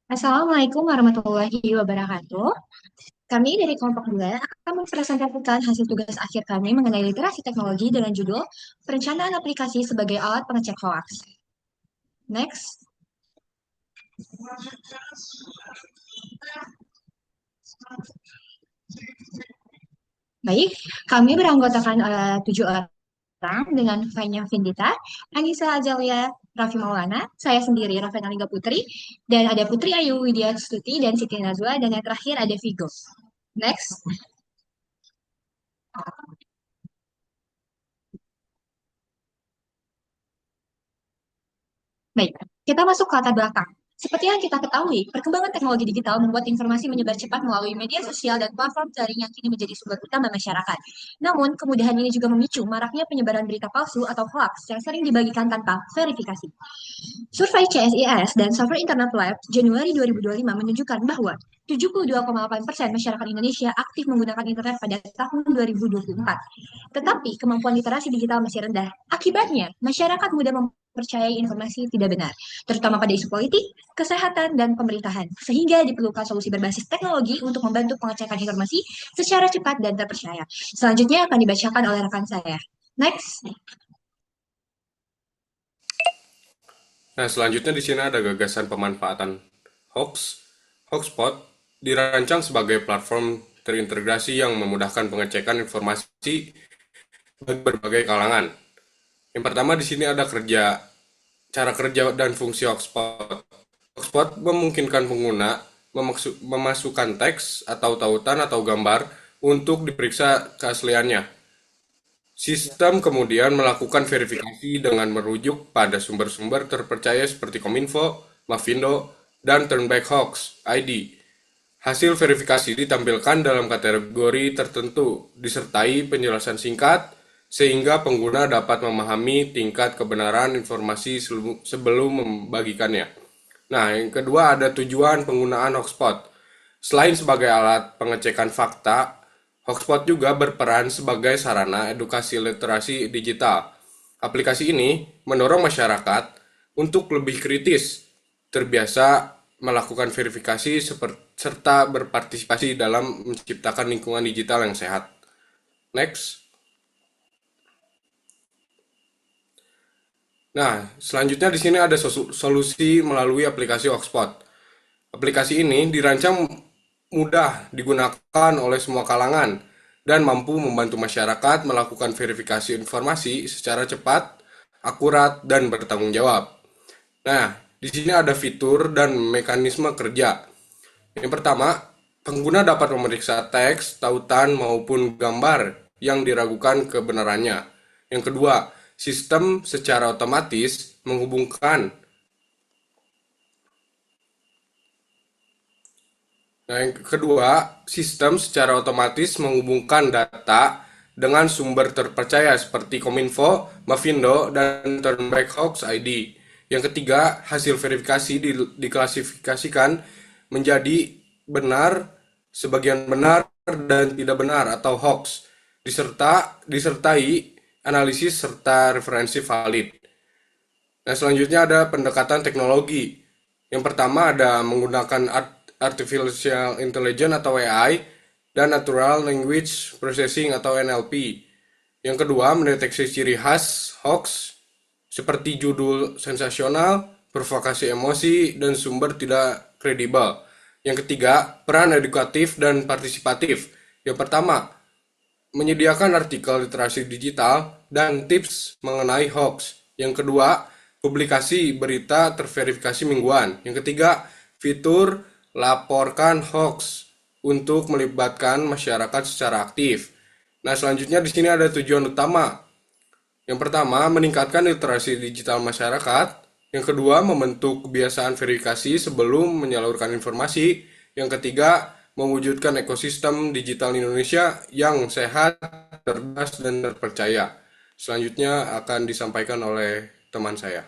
Assalamualaikum warahmatullahi wabarakatuh. Kami dari kelompok 2 akan mempresentasikan hasil tugas akhir kami mengenai literasi teknologi dengan judul Perencanaan Aplikasi sebagai Alat Pengecek Hoaks. Next. Baik, kami beranggotakan 7 orang dengan Fanya Vindita, Anissa Azalia, Raffi Maulana, saya sendiri, Raffena Lingga Putri, dan ada Putri Ayu Widya Stuti dan Siti Nazwa, dan yang terakhir ada Vigo. Next. Baik, kita masuk ke latar belakang. Seperti yang kita ketahui, perkembangan teknologi digital membuat informasi menyebar cepat melalui media sosial dan platform jaring yang kini menjadi sumber utama masyarakat. Namun, kemudahan ini juga memicu maraknya penyebaran berita palsu atau hoax yang sering dibagikan tanpa verifikasi. Survei CSIS dan Software Internet Lab Januari 2025 menunjukkan bahwa 72,8% masyarakat Indonesia aktif menggunakan internet pada tahun 2024. Tetapi kemampuan literasi digital masih rendah. Akibatnya, masyarakat mudah mempercayai informasi tidak benar, terutama pada isu politik, kesehatan, dan pemerintahan. Sehingga diperlukan solusi berbasis teknologi untuk membantu pengecekan informasi secara cepat dan terpercaya. Selanjutnya akan dibacakan oleh rekan saya. Next. Nah, selanjutnya di sini ada gagasan pemanfaatan Hoax. Hoaxpot dirancang sebagai platform terintegrasi yang memudahkan pengecekan informasi bagi berbagai kalangan. Yang pertama di sini ada cara kerja dan fungsi Hoaxpot. Hoaxpot memungkinkan pengguna memasukkan teks atau tautan atau gambar untuk diperiksa keasliannya. Sistem kemudian melakukan verifikasi dengan merujuk pada sumber-sumber terpercaya seperti Kominfo, Mavindo, dan Turnback Hoax ID. Hasil verifikasi ditampilkan dalam kategori tertentu, disertai penjelasan singkat, sehingga pengguna dapat memahami tingkat kebenaran informasi sebelum membagikannya. Nah, yang kedua ada tujuan penggunaan Hoaxpot. Selain sebagai alat pengecekan fakta, Hoaxpot juga berperan sebagai sarana edukasi literasi digital. Aplikasi ini mendorong masyarakat untuk lebih kritis, terbiasa melakukan verifikasi serta berpartisipasi dalam menciptakan lingkungan digital yang sehat. Next. Nah, selanjutnya di sini ada solusi melalui aplikasi Hoaxpot. Aplikasi ini dirancang mudah digunakan oleh semua kalangan dan mampu membantu masyarakat melakukan verifikasi informasi secara cepat, akurat, dan bertanggung jawab. Nah, di sini ada fitur dan mekanisme kerja. Yang pertama, pengguna dapat memeriksa teks, tautan, maupun gambar yang diragukan kebenarannya. Yang kedua, sistem secara otomatis menghubungkan. Nah, yang kedua, sistem secara otomatis menghubungkan data dengan sumber terpercaya seperti Kominfo, Mavindo, dan Turnback Hoax ID. Yang ketiga, hasil verifikasi diklasifikasikan menjadi benar, sebagian benar, dan tidak benar atau hoax, disertai analisis serta referensi valid. Nah, selanjutnya ada pendekatan teknologi. Yang pertama ada menggunakan Artificial Intelligence atau AI dan Natural Language Processing atau NLP. Yang kedua, mendeteksi ciri khas hoax seperti judul sensasional, provokasi emosi, dan sumber tidak kredibel. Yang ketiga, peran edukatif dan partisipatif. Yang pertama, menyediakan artikel literasi digital dan tips mengenai hoax. Yang kedua, publikasi berita terverifikasi mingguan. Yang ketiga, fitur laporkan hoax untuk melibatkan masyarakat secara aktif. Nah, selanjutnya di sini ada tujuan utama. Yang pertama, meningkatkan literasi digital masyarakat. Yang kedua, membentuk kebiasaan verifikasi sebelum menyalurkan informasi. Yang ketiga, mewujudkan ekosistem digital Indonesia yang sehat, cerdas, dan terpercaya. Selanjutnya akan disampaikan oleh teman saya.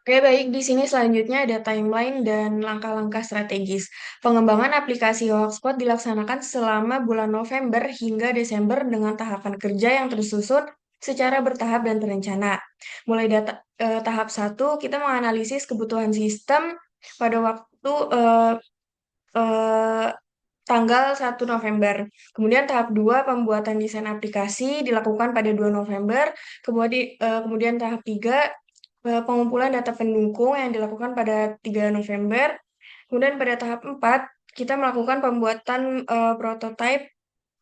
Oke, baik. Di sini selanjutnya ada timeline dan langkah-langkah strategis. Pengembangan aplikasi Hotspot dilaksanakan selama bulan November hingga Desember dengan tahapan kerja yang tersusun secara bertahap dan terencana. Tahap 1, kita menganalisis kebutuhan sistem pada waktu eh, tanggal 1 November. Kemudian tahap 2, pembuatan desain aplikasi dilakukan pada 2 November. Kemudian tahap 3, pengumpulan data pendukung yang dilakukan pada 3 November. Kemudian pada tahap 4, kita melakukan pembuatan prototipe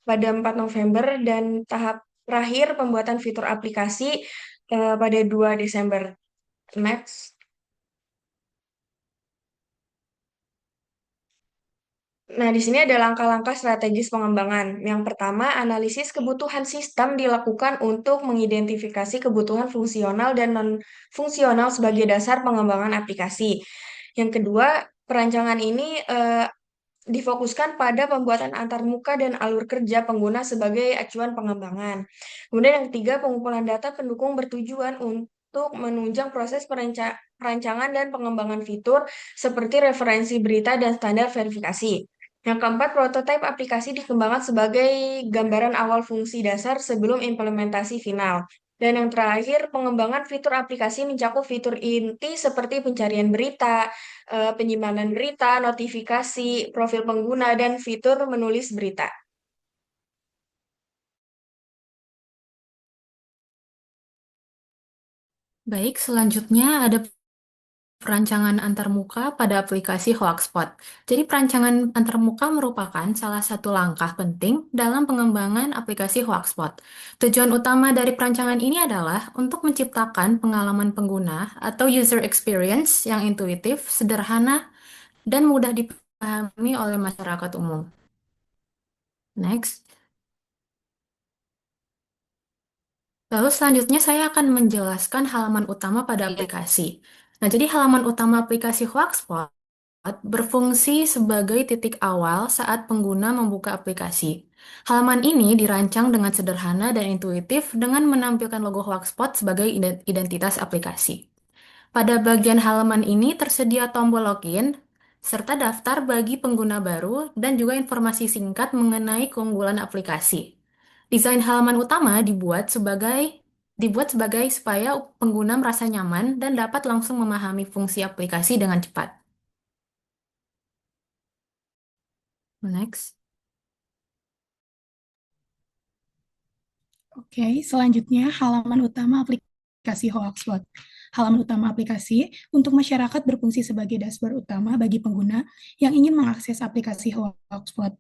pada 4 November dan tahap terakhir pembuatan fitur aplikasi pada 2 Desember. Next. Nah, di sini ada langkah-langkah strategis pengembangan. Yang pertama, analisis kebutuhan sistem dilakukan untuk mengidentifikasi kebutuhan fungsional dan non-fungsional sebagai dasar pengembangan aplikasi. Yang kedua, perancangan ini difokuskan pada pembuatan antarmuka dan alur kerja pengguna sebagai acuan pengembangan. Kemudian yang ketiga, pengumpulan data pendukung bertujuan untuk menunjang proses perancangan dan pengembangan fitur seperti referensi berita dan standar verifikasi. Yang keempat, prototipe aplikasi dikembangkan sebagai gambaran awal fungsi dasar sebelum implementasi final. Dan yang terakhir, pengembangan fitur aplikasi mencakup fitur inti seperti pencarian berita, penyimpanan berita, notifikasi, profil pengguna, dan fitur menulis berita. Baik, selanjutnya ada perancangan antarmuka pada aplikasi Hoaxpot. Jadi perancangan antarmuka merupakan salah satu langkah penting dalam pengembangan aplikasi Hoaxpot. Tujuan utama dari perancangan ini adalah untuk menciptakan pengalaman pengguna atau user experience yang intuitif, sederhana, dan mudah dipahami oleh masyarakat umum. Next. Lalu selanjutnya saya akan menjelaskan halaman utama pada aplikasi. Nah, jadi halaman utama aplikasi Hoaxpot berfungsi sebagai titik awal saat pengguna membuka aplikasi. Halaman ini dirancang dengan sederhana dan intuitif dengan menampilkan logo Hoaxpot sebagai identitas aplikasi. Pada bagian halaman ini tersedia tombol login, serta daftar bagi pengguna baru dan juga informasi singkat mengenai keunggulan aplikasi. Desain halaman utama dibuat sebagai supaya pengguna merasa nyaman dan dapat langsung memahami fungsi aplikasi dengan cepat. Next. Oke, selanjutnya halaman utama aplikasi Hoaxpot. Halaman utama aplikasi untuk masyarakat berfungsi sebagai dashboard utama bagi pengguna yang ingin mengakses aplikasi Hoaxpot.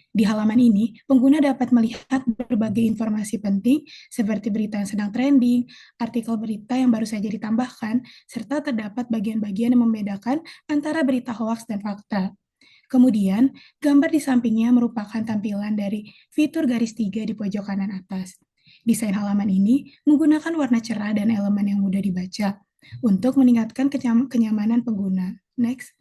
Di halaman ini, pengguna dapat melihat berbagai informasi penting seperti berita yang sedang trending, artikel berita yang baru saja ditambahkan, serta terdapat bagian-bagian yang membedakan antara berita hoaks dan fakta. Kemudian, gambar di sampingnya merupakan tampilan dari fitur garis 3 di pojok kanan atas. Desain halaman ini menggunakan warna cerah dan elemen yang mudah dibaca untuk meningkatkan kenyamanan pengguna. Next.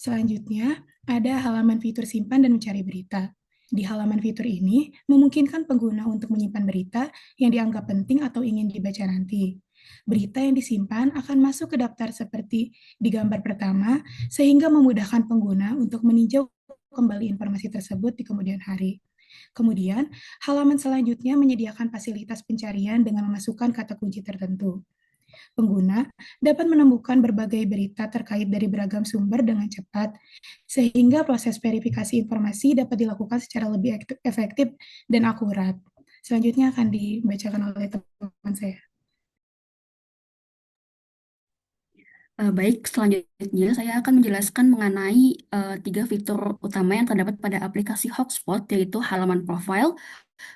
Selanjutnya, ada halaman fitur simpan dan mencari berita. Di halaman fitur ini, memungkinkan pengguna untuk menyimpan berita yang dianggap penting atau ingin dibaca nanti. Berita yang disimpan akan masuk ke daftar seperti di gambar pertama, sehingga memudahkan pengguna untuk meninjau kembali informasi tersebut di kemudian hari. Kemudian, halaman selanjutnya menyediakan fasilitas pencarian dengan memasukkan kata kunci tertentu. Pengguna dapat menemukan berbagai berita terkait dari beragam sumber dengan cepat, sehingga proses verifikasi informasi dapat dilakukan secara lebih efektif dan akurat. Selanjutnya akan dibacakan oleh teman saya. Baik, selanjutnya saya akan menjelaskan mengenai 3 fitur utama yang terdapat pada aplikasi Hotspot, yaitu halaman profile,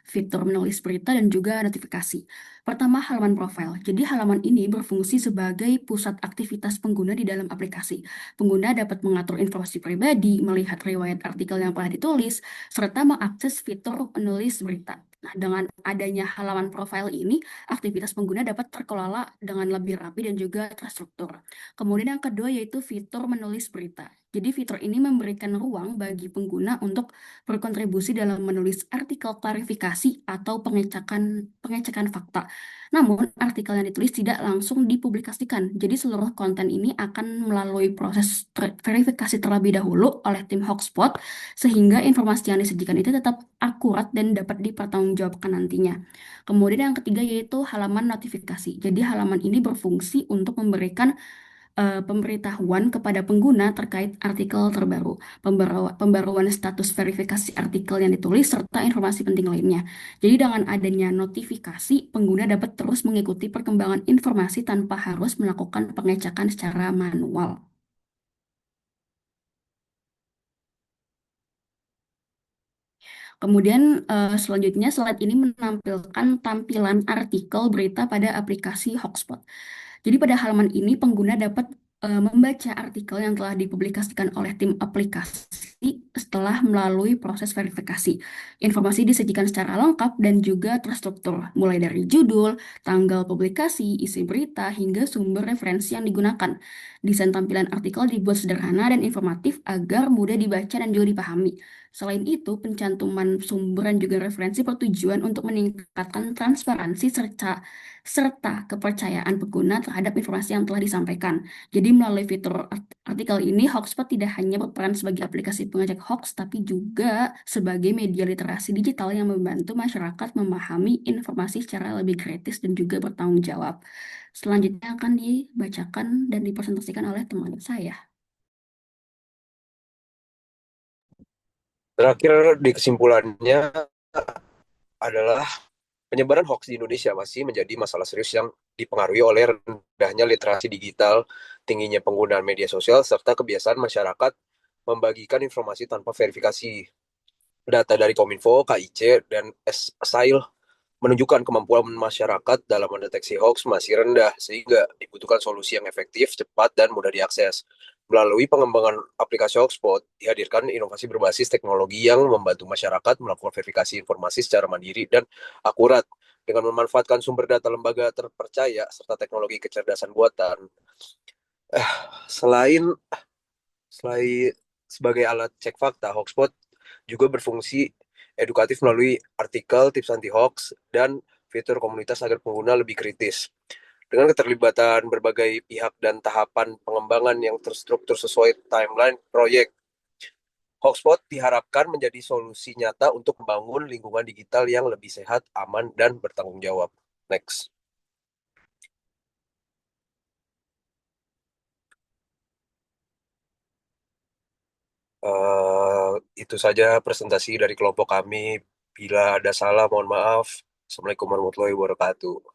fitur menulis berita, dan juga notifikasi. Pertama, halaman profile. Jadi halaman ini berfungsi sebagai pusat aktivitas pengguna di dalam aplikasi. Pengguna dapat mengatur informasi pribadi, melihat riwayat artikel yang pernah ditulis, serta mengakses fitur menulis berita. Nah, dengan adanya halaman profile ini, aktivitas pengguna dapat terkelola dengan lebih rapi dan juga terstruktur. Kemudian yang kedua yaitu fitur menulis berita. Jadi fitur ini memberikan ruang bagi pengguna untuk berkontribusi dalam menulis artikel klarifikasi atau pengecekan fakta. Namun, artikel yang ditulis tidak langsung dipublikasikan. Jadi, seluruh konten ini akan melalui proses verifikasi terlebih dahulu oleh tim Hotspot, sehingga informasi yang disajikan itu tetap akurat dan dapat dipertanggungjawabkan nantinya. Kemudian yang ketiga yaitu halaman notifikasi. Jadi, halaman ini berfungsi untuk memberikan pemberitahuan kepada pengguna terkait artikel terbaru, pembaruan status verifikasi artikel yang ditulis, serta informasi penting lainnya. Jadi dengan adanya notifikasi, pengguna dapat terus mengikuti perkembangan informasi tanpa harus melakukan pengecekan secara manual. Kemudian selanjutnya slide ini menampilkan tampilan artikel berita pada aplikasi Hotspot. Jadi pada halaman ini pengguna dapat membaca artikel yang telah dipublikasikan oleh tim aplikasi setelah melalui proses verifikasi. Informasi disajikan secara lengkap dan juga terstruktur, mulai dari judul, tanggal publikasi, isi berita, hingga sumber referensi yang digunakan. Desain tampilan artikel dibuat sederhana dan informatif agar mudah dibaca dan juga dipahami. Selain itu, pencantuman sumber dan juga referensi bertujuan untuk meningkatkan transparansi serta kepercayaan pengguna terhadap informasi yang telah disampaikan. Jadi melalui fitur artikel ini, Hotspot tidak hanya berperan sebagai aplikasi pengecek hoax, tapi juga sebagai media literasi digital yang membantu masyarakat memahami informasi secara lebih kritis dan juga bertanggung jawab. Selanjutnya akan dibacakan dan dipresentasikan oleh teman saya. Terakhir di kesimpulannya adalah penyebaran hoax di Indonesia masih menjadi masalah serius yang dipengaruhi oleh rendahnya literasi digital, tingginya penggunaan media sosial, serta kebiasaan masyarakat membagikan informasi tanpa verifikasi. Data dari Kominfo, KIC, dan SAIL menunjukkan kemampuan masyarakat dalam mendeteksi hoax masih rendah, sehingga dibutuhkan solusi yang efektif, cepat, dan mudah diakses. Melalui pengembangan aplikasi Hotspot, dihadirkan inovasi berbasis teknologi yang membantu masyarakat melakukan verifikasi informasi secara mandiri dan akurat. Dengan memanfaatkan sumber data lembaga terpercaya serta teknologi kecerdasan buatan. Selain sebagai alat cek fakta, Hotspot juga berfungsi edukatif melalui artikel, tips anti-hoax, dan fitur komunitas agar pengguna lebih kritis. Dengan keterlibatan berbagai pihak dan tahapan pengembangan yang terstruktur sesuai timeline proyek, Hotspot diharapkan menjadi solusi nyata untuk membangun lingkungan digital yang lebih sehat, aman, dan bertanggung jawab. Next. Itu saja presentasi dari kelompok kami. Bila ada salah, mohon maaf. Assalamualaikum warahmatullahi wabarakatuh.